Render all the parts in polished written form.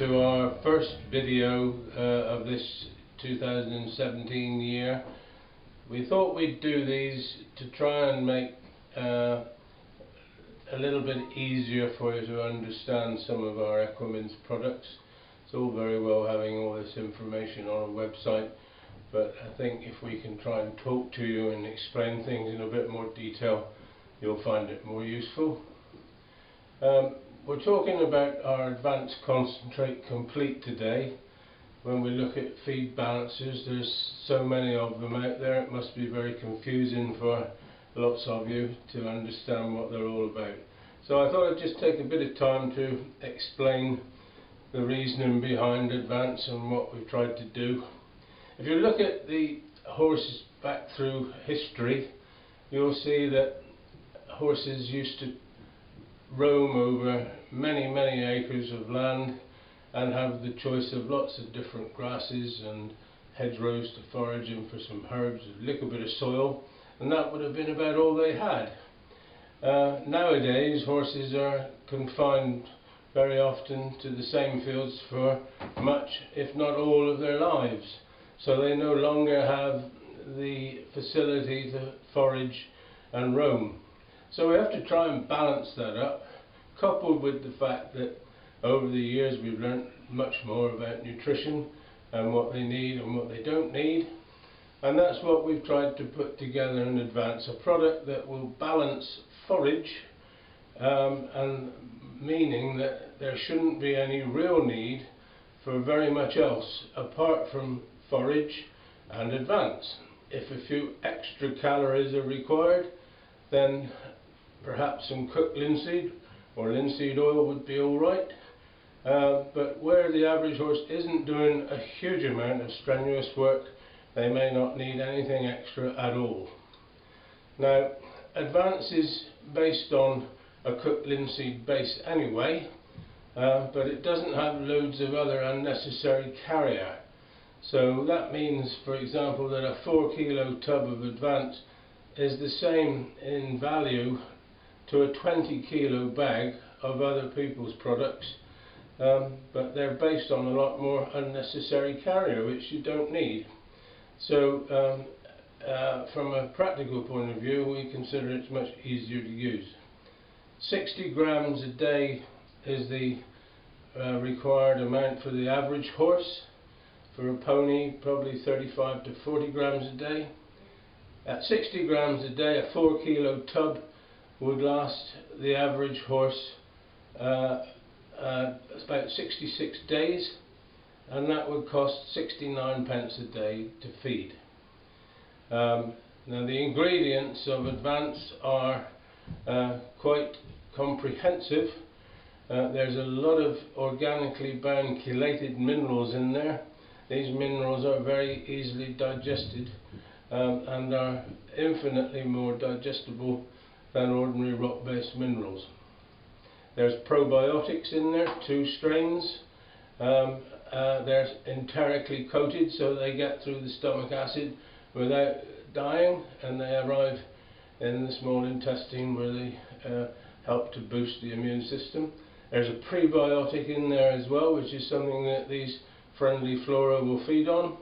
to our first video of this 2017 year. We thought we'd do these to try and make a little bit easier for you to understand some of our Equimins products. It's all very well having all this information on a website, but I think if we can try and talk to you and explain things in a bit more detail, you'll find it more useful. We're talking about our Advanced Concentrate Complete today. When we look at feed balancers, there's so many of them out there, it must be very confusing for lots of you to understand what they're all about. So I thought I'd just take a bit of time to explain the reasoning behind Advance and what we've tried to do. If you look at the horses back through history, you'll see that horses used to roam over many acres of land and have the choice of lots of different grasses and hedgerows to forage in for some herbs, a little bit of soil, and that would have been about all they had. Nowadays horses are confined very often to the same fields for much, if not all, of their lives, so they no longer have the facility to forage and roam. So we have to try and balance that up, coupled with the fact that over the years we've learnt much more about nutrition and what they need and what they don't need, and that's what we've tried to put together in Advance, a product that will balance forage, and meaning that there shouldn't be any real need for very much else apart from forage and Advance. If a few extra calories are required, then perhaps some cooked linseed or linseed oil would be alright, but where the average horse isn't doing a huge amount of strenuous work, they may not need anything extra at all. Now, Advance is based on a cooked linseed base anyway, but it doesn't have loads of other unnecessary carrier. So that means, for example, that a 4 kilo tub of Advance is the same in value to a 20 kilo bag of other people's products, but they're based on a lot more unnecessary carrier which you don't need. So from a practical point of view, we consider it's much easier to use. 60 grams a day is the required amount for the average horse. For a pony, probably 35 to 40 grams a day. At 60 grams a day, a 4 kilo tub would last the average horse about 66 days, and that would cost 69 pence a day to feed. Now the ingredients of Advance are quite comprehensive. There's a lot of organically bound chelated minerals in there. These minerals are very easily digested and are infinitely more digestible than ordinary rock-based minerals. There's probiotics in there, 2 strains. They're enterically coated so they get through the stomach acid without dying, and they arrive in the small intestine where they help to boost the immune system. There's a prebiotic in there as well, which is something that these friendly flora will feed on.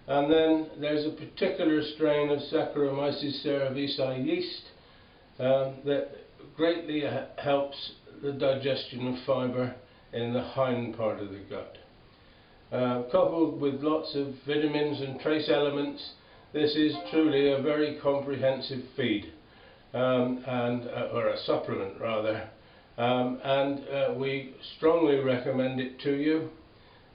And then there's a particular strain of Saccharomyces cerevisiae yeast that greatly helps the digestion of fibre in the hind part of the gut. Coupled with lots of vitamins and trace elements, this is truly a very comprehensive feed, or a supplement rather, and we strongly recommend it to you.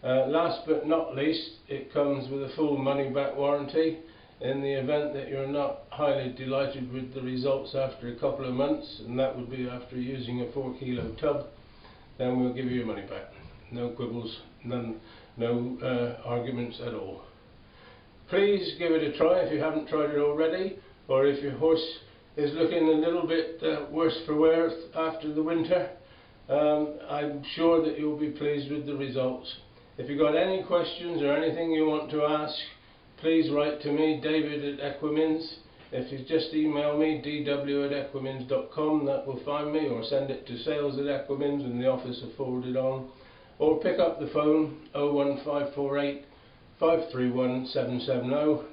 Last but not least, it comes with a full money-back warranty. In the event that you're not highly delighted with the results after a couple of months, and that would be after using a 4 kilo tub, then we'll give you your money back. No quibbles, no arguments at all. Please give it a try if you haven't tried it already, or if your horse is looking a little bit worse for wear after the winter. I'm sure that you'll be pleased with the results. If you've got any questions or anything you want to ask, please write to me, David at Equimins. If you just email me, dw@equimins.com, that will find me, or send it to sales@equimins and the office will forward it on. or pick up the phone 01548 531 770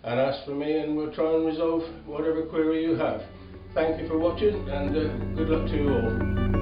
and ask for me, and we'll try and resolve whatever query you have. Thank you for watching, and good luck to you all.